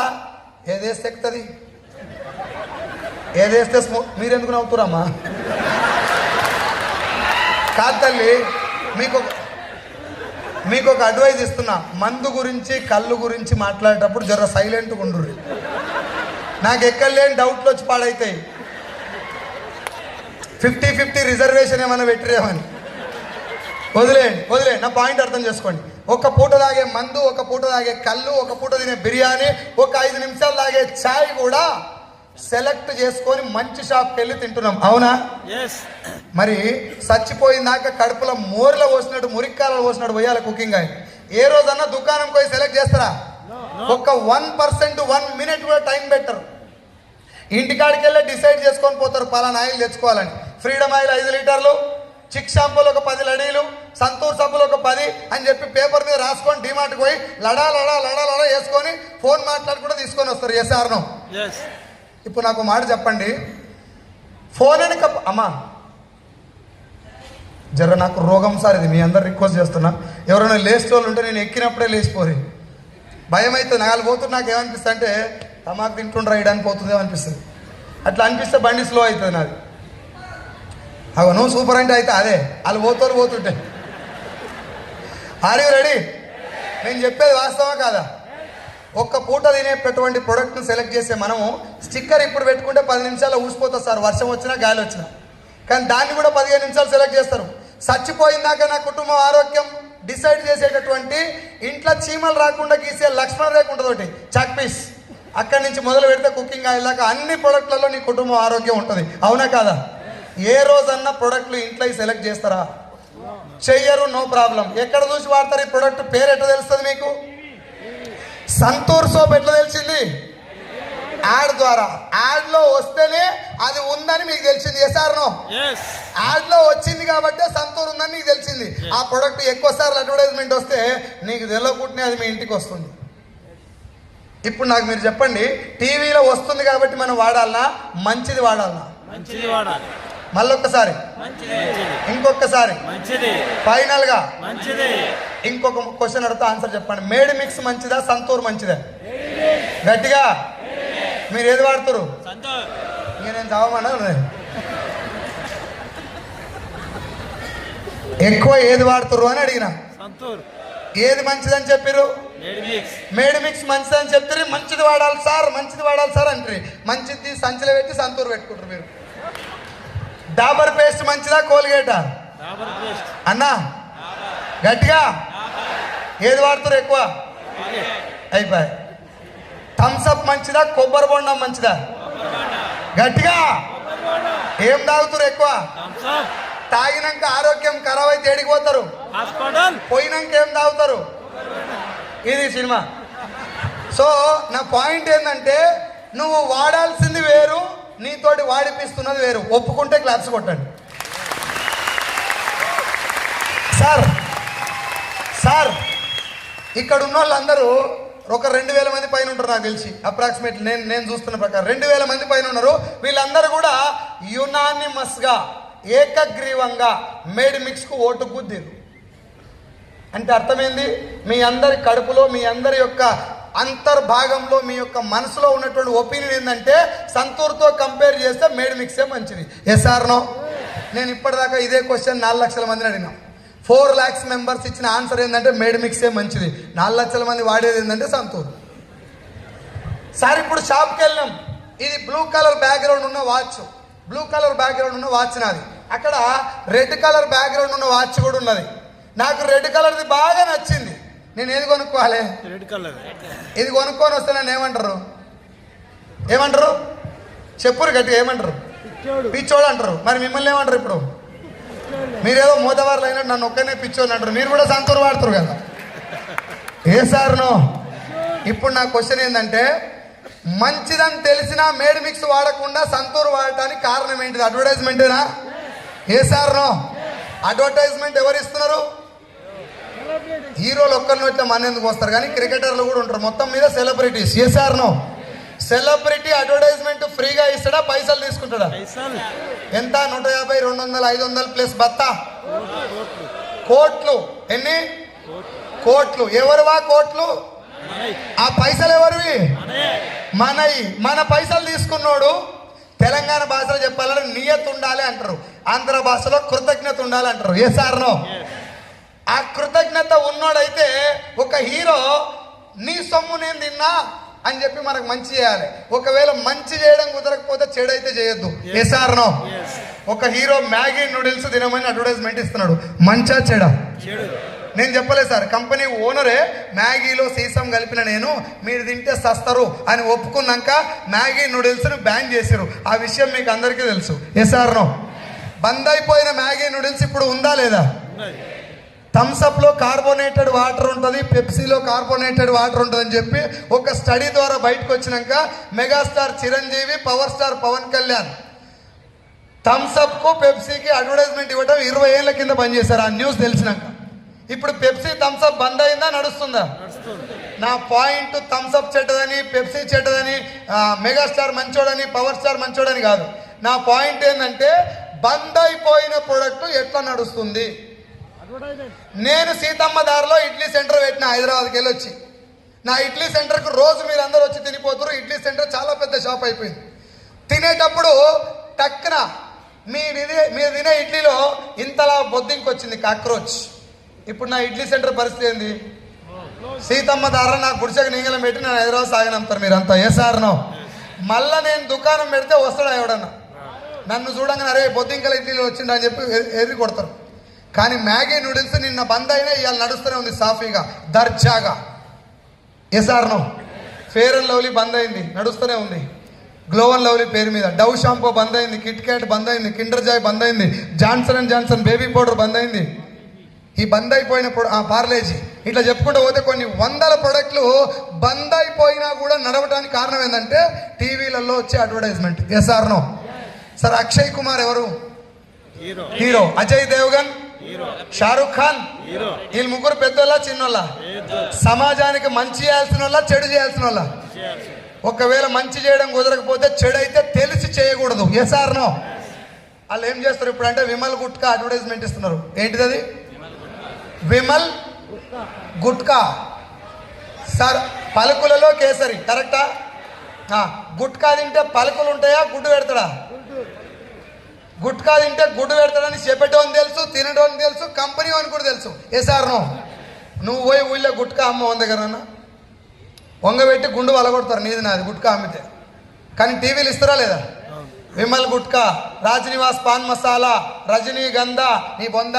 ఏదేస్తే ఎక్కుతుంది, ఏదేస్తే మీరెందుకు నవ్వుతురమ్మా? కాదు తల్లి, మీకు ఒక అడ్వైజ్ ఇస్తున్నా. మందు గురించి, కళ్ళు గురించి మాట్లాడేటప్పుడు జర సైలెంట్గా ఉండు. నాకు ఎక్కడలేని డౌట్లు వచ్చి పాడైతాయి. 50-50 రిజర్వేషన్ ఏమైనా పెట్టిరేమని. వదిలేండి. నా పాయింట్ అర్థం చేసుకోండి. ఒక పూట తాగే మందు, ఒక పూట తాగే కళ్ళు, ఒక పూట తినే బిర్యానీ, ఒక 5 నిమిషాలు తాగే ఛాయ్ కూడా సెలెక్ట్ చేసుకొని మంచి షాప్కి వెళ్ళి తింటున్నాం, అవునా? మరి చచ్చిపోయిందాక కడుపులో మోరిలో పోసినట్టు, మురిక్కాలలో పోసినట్టు పోయాలి కుకింగ్ ఆయిల్. ఏ రోజన్నా దుకాణం పోయి సెలెక్ట్ చేస్తారా? ఒక 1% 1 మినిట్ కూడా టైం పెట్టరు. ఇంటికాడికి వెళ్ళి డిసైడ్ చేసుకొని పోతారు పలానా ఆయిల్ తెచ్చుకోవాలని. ఫ్రీడమ్ ఆయిల్ 5 లీటర్లు, చిక్ షాంపూలు ఒక 10 లడీలు, సంతూర్ సబ్బులు ఒక 10 అని చెప్పి పేపర్ మీద రాసుకొని డిమార్ట్కి పోయి లడా వేసుకొని ఫోన్ మాట్లాడుకుంటూ తీసుకొని వస్తారు. ఎస్ఆర్నో ఇప్పుడు నాకు మాట చెప్పండి, ఫోన్ వెనక అమ్మా జర నాకు రోగం సార్, ఇది మీ అందరు రిక్వెస్ట్ చేస్తున్నా. ఎవరైనా లేచేవాళ్ళు ఉంటే నేను ఎక్కినప్పుడే లేచిపోరి. భయం అయితే నాలు పోతుంది. నాకు ఏమనిపిస్తుంది అంటే తమాకు తింటుండ్రా ఇయడానికి పోతుందేమో అనిపిస్తుంది. అట్లా అనిపిస్తే బండి స్లో అవుతుంది నాది. నువ్వు సూపర్ అంటే అయితే అదే వాళ్ళు పోతుంటే ఆర్ యు రెడీ? నేను చెప్పేది వాస్తవా కాదా? ఒక్క పూట తినేటటువంటి ప్రోడక్ట్ను సెలెక్ట్ చేసే మనము స్టిక్కర్ ఇప్పుడు పెట్టుకుంటే 10 నిమిషాల్లో ఊసిపోతుంది సార్, వర్షం వచ్చినా గాలి వచ్చినా. కానీ దాన్ని కూడా 15 నిమిషాలు సెలెక్ట్ చేస్తారు. చచ్చిపోయిందాక నా కుటుంబం ఆరోగ్యం డిసైడ్ చేసేటటువంటి ఇంట్లో చీమలు రాకుండా గీసే లక్ష్మణ రేఖ ఉంటుంది చాక్ పీస్. అక్కడి నుంచి మొదలు పెడితే కుకింగ్ ఆయిల్ దాకా అన్ని ప్రోడక్ట్లలో నీ కుటుంబం ఆరోగ్యం ఉంటుంది. అవునా కాదా? ఏ రోజన్నా ప్రోడక్ట్లు ఇంట్లో సెలెక్ట్ చేస్తారా? చెయ్యరు, నో ప్రాబ్లం. ఎక్కడ చూసి వాడతారు ఈ ప్రోడక్ట్? పేరు ఎట్లా తెలుస్తుంది మీకు? సంతూర్ సోప్ ఎట్లా తెలిసింది? యాడ్ ద్వారా. యాడ్లో వస్తేనే అది ఉందని మీకు తెలిసింది. ఎస్ఆర్నో? యాడ్లో వచ్చింది కాబట్టి సంతూర్ ఉందని నీకు తెలిసింది. ఆ ప్రోడక్ట్ ఎక్కువ సార్లు అడ్వర్టైజ్మెంట్ వస్తే నీకు తెలియకుండానే అది మీ ఇంటికి వస్తుంది. ఇప్పుడు నాకు మీరు చెప్పండి, టీవీలో వస్తుంది కాబట్టి మనం వాడాలనా, మంచిది వాడాలనా? మళ్ళొక్కసారి, ఇంకొకసారి, ఫైనల్ గా ఇంకొక క్వశ్చన్ అడుగుతా, ఆన్సర్ చెప్పండి. మేడ్ మిక్స్ మంచిదా, సంతూర్ మంచిదా? గట్టిగా మీరు ఏది వాడుతారు? నేను చావమన్నా ఎక్కువ ఏది వాడుతురు అని అడిగిన. ఏది మంచిదని చెప్పారు? మేడ్ మిక్స్ మంచిదని చెప్తారు. మంచిది వాడాలి సార్, మంచిది వాడాలి సార్ అంటారు. మంచిది సంచిలో పెట్టి సంతూర్ పెట్టుకుంటారు మీరు. డాబర్ పేస్ట్ మంచిదా, కోల్గేటా అన్నా? గట్టిగా ఏది వాడుతారు ఎక్కువ? అయిపోయి. థమ్స్అప్ మంచిదా, కొబ్బరి బొండం మంచిదా? గట్టిగా ఏం తాగుతారు ఎక్కువ? తాగినాక ఆరోగ్యం ఖరాబ్ అయితే ఏడికి పోతారు? పోయినాక ఏం తాగుతారు? ఇది సినిమా. సో నా పాయింట్ ఏంటంటే, నువ్వు వాడాల్సింది వేరు, నీతోటి వాడిపిస్తున్నది వేరు. ఒప్పుకుంటే క్లాప్స్ కొట్టండి. సార్ సార్ ఇక్కడ ఉన్న వాళ్ళందరూ ఒక 2000 మంది పైన ఉంటారు నాకు తెలిసి, అప్రాక్సిమేట్లీ నేను చూస్తున్న ప్రకారం 2000 మంది పైన ఉన్నారు. వీళ్ళందరూ కూడా యునానిమస్గా, ఏకగ్రీవంగా మేడ్ మిక్స్కు ఓటు గుద్దిరు. అంటే అర్థమైంది, మీ అందరి కడుపులో, మీ అందరి యొక్క అంతర్భాగంలో, మీ యొక్క మనసులో ఉన్నటువంటి ఒపీనియన్ ఏంటంటే సంతూర్తో కంపేర్ చేస్తే మేడ్ మిక్సే మంచిది. Yes or no? నేను ఇప్పటిదాకా ఇదే క్వశ్చన్ 4 లక్షల మందిని అడిగినా. 4 lakhs మెంబర్స్ ఇచ్చిన ఆన్సర్ ఏంటంటే మేడ్ మిక్సే మంచిది. 4 లక్షల మంది వాడేది ఏంటంటే సంతూర్. సార్ ఇప్పుడు షాప్కి వెళ్ళాం, ఇది బ్లూ కలర్ బ్యాక్గ్రౌండ్ ఉన్న వాచ్, బ్లూ కలర్ బ్యాక్గ్రౌండ్ ఉన్న వాచ్ నాది. అక్కడ రెడ్ కలర్ బ్యాక్గ్రౌండ్ ఉన్న వాచ్ కూడా ఉన్నది. నాకు రెడ్ కలర్ది బాగా నచ్చింది. నేను ఏది కొనుక్కోవాలి? Red colour. ఇది కొనుక్కొని వస్తే నన్ను ఏమంటారు? ఏమంటారు చెప్పురు గట్టిగా, ఏమంటారు? పిచ్చోడు అంటారు. మరి మిమ్మల్ని ఏమంటారు? ఇప్పుడు మీరేదో మోతవారులు అయినట్టు నన్ను ఒక్కనే పిచ్చోళ్ళు అంటారు. మీరు కూడా సంతూర్ వాడుతారు కదా. ఏ సార్ నో? ఇప్పుడు నా క్వశ్చన్ ఏంటంటే, మంచిదని తెలిసినా మేడ్ మిక్స్ వాడకుండా సంతూర్ వాడటానికి కారణం ఏంటిది? అడ్వర్టైజ్మెంటేనా? ఏ సార్ నో? అడ్వర్టైజ్మెంట్ ఎవరు ఇస్తున్నారు? హీరోలు ఒక్కరిని వచ్చే మన ఎందుకు వస్తారు, కానీ క్రికెటర్లు కూడా ఉంటారు. మొత్తం మీద సెలబ్రిటీస్. ఏ సార్ నో? సెలబ్రిటీ అడ్వర్టైజ్మెంట్ ఫ్రీగా ఇస్తాడా, పైసలు తీసుకుంటాడా? ఎంత? 150, 200, 500 ప్లస్ బత్తా కోట్లు. ఎన్ని కోట్లు? ఎవరువా కోట్లు? ఆ పైసలు ఎవరివి? మనవి. మన పైసలు తీసుకున్నాడు. తెలంగాణ భాషలో చెప్పాలంటే నియత్ ఉండాలి అంటారు, ఆంధ్ర భాషలో కృతజ్ఞత ఉండాలి అంటారు. ఏ సార్ నో? ఆ కృతజ్ఞత ఉన్నోడైతే ఒక హీరో నీ సొమ్ము నేను తిన్నా అని చెప్పి మనకు మంచి చేయాలి. ఒకవేళ మంచి చేయడం కుదరకపోతే చెడు అయితే చేయొద్దు. Yes or no? ఒక హీరో మ్యాగీ నూడిల్స్ తినమని అడ్వర్టైజ్మెంట్ ఇస్తున్నాడు, మంచా చెడా? నేను చెప్పలేదు సార్, కంపెనీ ఓనరే మ్యాగీలో సీసం కలిపిన నేను, మీరు తింటే సస్తారు అని ఒప్పుకున్నాక మ్యాగీ నూడిల్స్ను బ్యాన్ చేశారు. ఆ విషయం మీకు అందరికీ తెలుసు. SR no? బంద్ అయిపోయిన మ్యాగీ నూడిల్స్ ఇప్పుడు ఉందా లేదా? థమ్స్అప్లో కార్బోనేటెడ్ వాటర్ ఉంటుంది, పెప్సీలో కార్బోనేటెడ్ వాటర్ ఉంటుంది అని చెప్పి ఒక స్టడీ ద్వారా బయటకు వచ్చినాక megastar Chiranjeevi, power star Pawan Kalyan థమ్స్అప్కు పెప్సీకి అడ్వర్టైజ్మెంట్ ఇవ్వడం 20 ఏళ్ల కింద బంద్ చేశారు. ఆ న్యూస్ తెలిసినాక ఇప్పుడు పెప్సీ థమ్స్అప్ బంద్ అయిందా, నడుస్తుందా? నా పాయింట్ థమ్స్అప్ చెడ్డదని, పెప్సీ చెడ్డదని, మెగాస్టార్ మంచోడని, పవర్ స్టార్ మంచోడని కాదు. నా పాయింట్ ఏంటంటే, బంద్ అయిపోయిన ప్రోడక్ట్ ఎట్లా నడుస్తుంది? నేను సీతమ్మ దారిలో ఇడ్లీ సెంటర్ పెట్టిన, హైదరాబాద్కి వెళ్ళి వచ్చి. నా ఇడ్లీ సెంటర్కు రోజు మీరు అందరూ వచ్చి తినిపోతారు. ఇడ్లీ సెంటర్ చాలా పెద్ద షాప్ అయిపోయింది. తినేటప్పుడు టక్కున మీరు తినే ఇడ్లీలో ఇంతలా బొద్దింకొచ్చింది, కాక్రోచ్. ఇప్పుడు నా ఇడ్లీ సెంటర్ పరిస్థితి ఏంది? సీతమ్మ దార నా గుడిసెకు నీంగలం పెట్టి నేను హైదరాబాద్ సాగనంటారు మీరంతా. ఏసారనో మళ్ళా నేను దుకాణం పెడితే వస్తాడా ఎవడన్నా? నన్ను చూడంగానే అరే బొద్దింకల ఇడ్లీలు వచ్చిండ అని చెప్పి ఎర్రి కొడతారు. కానీ మ్యాగీ నూడిల్స్ నిన్న బంద్ అయినా ఇవాళ నడుస్తూనే ఉంది సాఫీగా దర్జాగా. ఏసారనో ఫేర్ అండ్ లవ్లీ బంద్ అయింది, నడుస్తూనే ఉంది. గ్లో అండ్ లవ్లీ పేరు మీద డవ్ షాంపూ బంద్ అయింది, కిట్ క్యాట్ బంద్ అయింది, కిండర్ జాయ్ బంద్ అయింది, Johnson and Johnson baby powder బంద్ అయింది. ఈ బంద్ అయిపోయిన పార్లేజీ ఇట్లా చెప్పుకుంటూ పోతే కొన్ని వందల ప్రొడక్ట్లు బంద్ అయిపోయినా కూడా నడవడానికి కారణం ఏంటంటే టీవీలలో వచ్చే అడ్వర్టైజ్మెంట్. ఎస్ఆర్నో సార్ అక్షయ్ కుమార్ ఎవరు? హీరో. అజయ్ దేవగన్, షారుఖ్ ఖాన్, వీళ్ళు ముగ్గురు పెద్దోళ్ళ చిన్నోళ్ళ? సమాజానికి మంచి చేయాల్సిన వాళ్ళ చెడు చేయాల్సిన వాళ్ళ? ఒకవేళ మంచి చేయడం కుదరకపోతే చెడు అయితే తెలిసి చేయకూడదు. ఎస్ఆర్నో వాళ్ళు ఏం చేస్తారు ఇప్పుడు అంటే విమల్ గుట్కా అడ్వర్టైజ్మెంట్ ఇస్తున్నారు. ఏంటిది అది? విమల్ గుట్కా సార్ పలుకులలో కేసరి కరెక్టా? గుట్కా తింటే పలుకులు ఉంటాయా? గుడ్డు పెడతాడా? గుట్కా తింటే గుడ్డు పెడతాడని చెప్పేటోని తెలుసు, తినటోని తెలుసు, కంపెనీ అని కూడా తెలుసు. ఏసారనో నువ్వు పోయి ఊళ్ళో గుట్కా అమ్మ వంద దగ్గర వంగబెట్టి గుండు వలగొడతారు నీది నాది గుట్కా అమ్మితే. కానీ టీవీలు ఇస్తారా లేదా? విమల్ గుట్కా, రాజనివాస్ పాన్ మసాలా, రజనీగంధ నీ బొంద,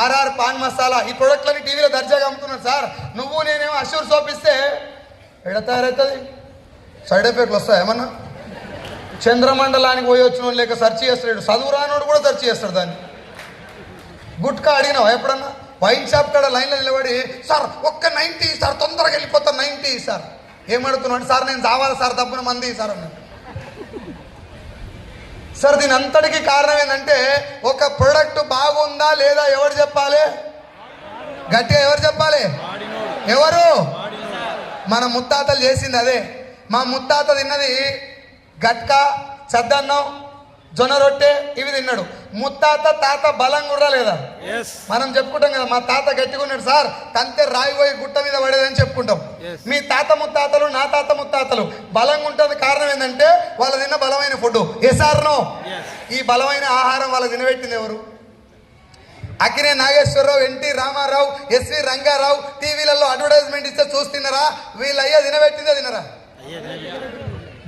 ఆర్ఆర్ పాన్ మసాలా, ఈ ప్రొడక్ట్లని టీవీలో దర్జాగా అమ్ముతున్నారు సార్. నువ్వు నేనేమో అష్యూర్ సోప్ ఇస్తే ఎడ తయారవుతుంది? సైడ్ ఎఫెక్ట్లు వస్తాయి ఏమన్నా? చంద్రమండలానికి పోయి వచ్చిన లేక సెర్చ్ చేస్తాడు, చదువు రానోడు కూడా సెర్చ్ చేస్తాడు దాన్ని. గుట్కా అడిగినావు ఎప్పుడన్నా? వైన్ షాప్ కాడ లైన్లో నిలబడి సార్ ఒక్క 90 సార్ తొందరగా వెళ్ళిపోతాను 90 సార్. ఏమడుగుతున్నాడు? సార్ నేను చావాలి సార్ తప్పున మంది సార్ అన్నాడు. సార్ దీని అంతటికి కారణం ఏంటంటే ఒక ప్రొడక్ట్ బాగుందా లేదా ఎవరు చెప్పాలి? గట్టిగా ఎవరు చెప్పాలి? ఎవరు? మన ముత్తాతలు చేసింది అదే. మా ముత్తాత తిన్నది గట్కా, చద్దన్నం, జొన్న రొట్టె ఇవి తిన్నాడు. ముత్తాత తాత బలంగా ఉర్రా లేదా? మనం చెప్పుకుంటాం కదా మా తాత గట్టిగా ఉన్నాడు సార్, తంతే రాయి పోయి గుట్ట మీద పడేదని చెప్పుకుంటాం. మీ తాత ముత్తాతలు నా తాత ముత్తాతలు బలంగా ఉంటుంది. కారణం ఏంటంటే వాళ్ళు తిన్న బలమైన ఫుడ్. ఎసార్నో ఈ బలమైన ఆహారం వాళ్ళకి తినబెట్టింది ఎవరు? అక్కినే నాగేశ్వరరావు, ఎన్టీ రామారావు, ఎస్వి రంగారావు టీవీలలో అడ్వర్టైజ్మెంట్ ఇస్తే చూస్తున్నారా? వీళ్ళయ్యా తినబెట్టిందే తినరా?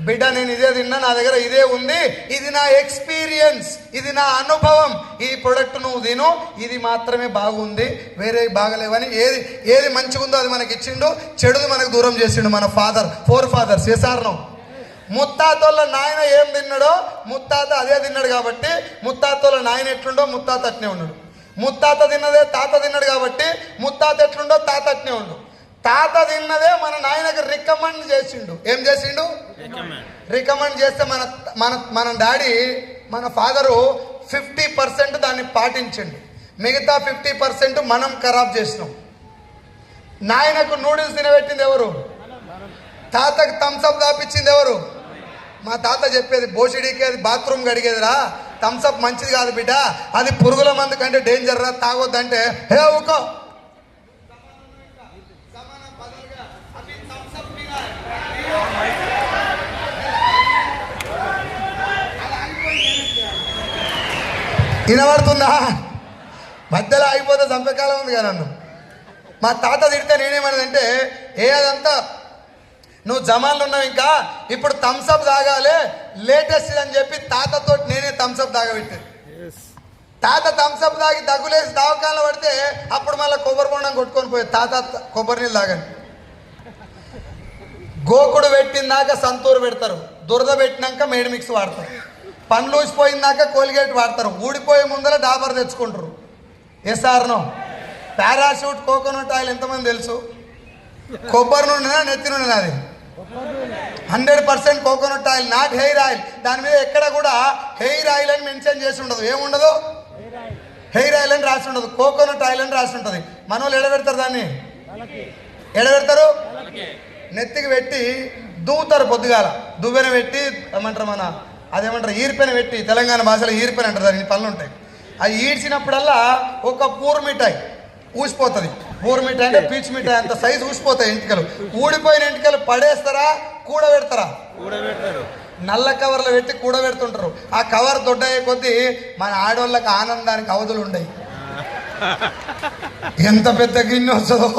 బిడ్డ నేను ఇదే తిన్నా, నా దగ్గర ఇదే ఉంది, ఇది నా ఎక్స్పీరియన్స్, ఇది నా అనుభవం, ఈ ప్రొడక్ట్ నువ్వు తిను, ఇది మాత్రమే బాగుంది, వేరే బాగలేవని ఏది మంచిగా ఉందో అది మనకి ఇచ్చిండు, చెడుది మనకు దూరం చేసిండు మన ఫోర్ ఫాదర్స్. ఎసార్నో ముత్తాతోళ్ళ నాయన ఏం తిన్నాడో ముత్తాత అదే తిన్నాడు కాబట్టి ముత్తాతోళ్ళ నాయన ఎట్లుండో ముత్తాత అట్నే ఉన్నాడు. ముత్తాత తిన్నదే తాత తిన్నాడు కాబట్టి ముత్తాత ఎట్లుండో తాత అట్నే ఉండు. తాత తిన్నదే మన నాయనకి రికమెండ్ చేసిండు. ఏం చేసిండు? రికమెండ్ చేస్తే మన డాడీ మన ఫాదరు 50% దాన్ని పాటించండి, మిగతా 50% మనం ఖరాబ్ చేసినాం. నాయనకు నూడిల్స్ తినబెట్టింది ఎవరు? తాతకు థమ్స్అప్ దాపించింది ఎవరు? మా తాత చెప్పేది బోసిడీకి అది బాత్రూమ్ గడిగేదిరా, థమ్స్అప్ మంచిది కాదు బిడ్డ, అది పురుగుల మందు కంటే డేంజర్ రా, తాగొద్దంటే హే ఊకో. వినబడుతుందా? మధ్యలో ఆగిపోతే చంపకాలం ఉంది కదా నన్ను. మా తాత తిడితే నేనేమన్నదంటే అదంతా నువ్వు జమాన్లు ఉన్నావు, ఇంకా ఇప్పుడు థమ్స్అప్ తాగాలి లేటెస్ట్ అని చెప్పి తాతతో నేనే థమ్స్అప్ తాగబెట్టాను. తాత థమ్స్అప్ తాగి దగ్గులేసి దావకాలంలో పడితే అప్పుడు మళ్ళీ కొబ్బరి బొండం కొట్టుకొని పోయి తాత కొబ్బరి నీళ్ళు తాగండి. గోకుడు పెట్టిందాక సంతూరు పెడతారు, దురద పెట్టినాక మేడ్ మిక్స్ వాడతారు, పండ్లు ఊసిపోయిందాక కోల్గేట్ వాడతారు, ఊడిపోయే ముందర డాబర్ తెచ్చుకుంటారు. ఎస్ఆర్నో పారాషూట్ కోకోనట్ ఆయిల్ ఎంతమంది తెలుసు? కొబ్బరి నూనెనా నెత్తి నూనెనా? అది 100% coconut oil, not hair oil. దాని మీద ఎక్కడ కూడా హెయిర్ ఆయిల్ అని మెన్షన్ చేసి ఉండదు. ఏముండదు? హెయిర్ ఆయిల్ అని రాసి ఉండదు, కోకోనట్ ఆయిల్ అని రాసి ఉంటుంది. మన వాళ్ళు ఎడబెడతారు, దాన్ని ఎడబెడతారు, నెత్తికి పెట్టి దూవుతారు. పొద్దుగాల దువ్వెన పెట్టి ఏమంటారు అదేమంటారు ఈర్పెన పెట్టి, తెలంగాణ భాషలో ఈర్పెన అంటారు, దానికి పనులు ఉంటాయి. అది ఈడ్చినప్పుడల్లా ఒక పూర్ మిఠాయి ఊసిపోతుంది. పూర్ మిఠాయి అంటే పీచ్ మిఠాయి అంత సైజు ఊసిపోతాయి ఎంటికలు. ఊడిపోయిన ఎంటికలు పడేస్తారా కూడబెడతారా? నల్ల కవర్లో పెట్టి కూడబెడుతుంటారు. ఆ కవర్ దొడ్డయ్యే కొద్దీ మన ఆడవాళ్ళకి ఆనందానికి అవధులు ఉండయి. ఎంత పెద్ద గిన్నె వస్తుందో.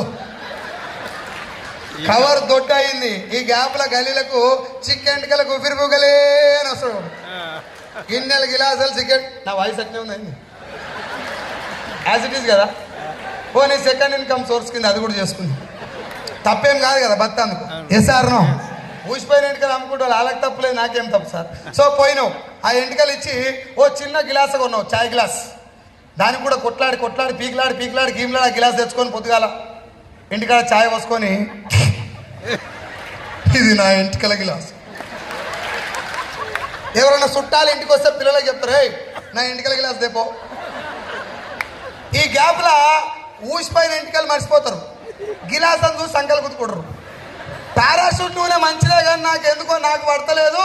కవర్ దొడ్డ అయింది. ఈ గ్యాప్ల గలీలకు చికెన్కలకు ఉపిరిపుగలే అని వస్తాడు. గిన్నెలు గిలాసులు చికెన్. నా వాయిస్ అట్నే ఉందండి, యాజ్ ఇట్ ఈస్ కదా. పోనీ సెకండ్ ఇన్కమ్ సోర్స్ కింద అది కూడా చేసుకుంది, తప్పేం కాదు కదా బతాందుకు. SR no? ఊసిపోయిన ఎంటికలు అమ్ముకుంటారు, వాళ్ళకి తప్పులేదు, నాకేం తప్పు సార్. సో పోయినావు, ఆ ఎంటికలు ఇచ్చి ఓ చిన్న గిలాస్ కొన్నావు, చాయ్ గ్లాస్. దానికి కూడా కొట్లాడి కొట్లాడి పీకిలాడి గీమ్లాడి ఆ గిలాస్ తెచ్చుకొని పొద్దుగాల ఇంటికాడ చాయ్ పోసుకొని, ఇది నా ఎంటికల గిలాస్. ఎవరైనా చుట్టాలు ఇంటికి వస్తే పిల్లలకి చెప్తారు, ఏ నా ఎంటికల గిలాస్ తెపో. ఈ గ్యాప్లా ఊసిపోయిన ఎంటికలు మర్చిపోతారు, గిలాస్ అని చూసి సంకలు గుర్తుకుంటారు. పారాషూట్ నూనె మంచిదే కానీ నాకు ఎందుకో నాకు పడతలేదు,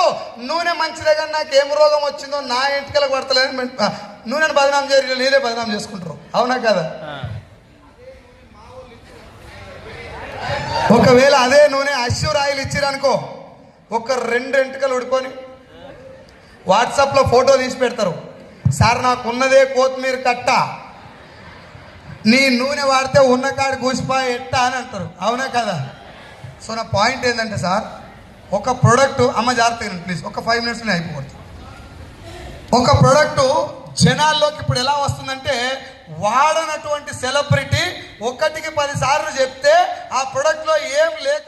నూనె మంచిదే కానీ నాకు ఏం రోగం వచ్చిందో నా ఎంటికలకు పడతలేదు, నూనెను బదనాం చేయరు, నేనే బదనాం చేసుకుంటారు. అవునా కదా? ఒకవేళ అదే నూనె అష్యూర్ ఆయిల్ ఇచ్చిరనుకో, ఒక 2 ఎంటికలు ఉడుకొని వాట్సాప్లో ఫోటో తీసి పెడతారు. సార్ నాకున్నదే కొత్తిమీర కట్ట, నీ నూనె వాడితే ఉన్న కాడ కూసిపోయి ఎట్టా అని అంటారు. అవునా కదా? సో నా పాయింట్ ఏంటంటే సార్, ఒక ప్రోడక్ట్ అమ్మ జాగ్రత్తగా ప్లీజ్, ఒక 5 మినిట్స్లో అయిపోకూడదు. ఒక ప్రోడక్టు జనాల్లోకి ఇప్పుడు ఎలా వస్తుందంటే, వాడనటువంటి సెలబ్రిటీ 1కి 10 సార్లు చెప్తే ఆ ప్రోడక్ట్లో ఏం లేక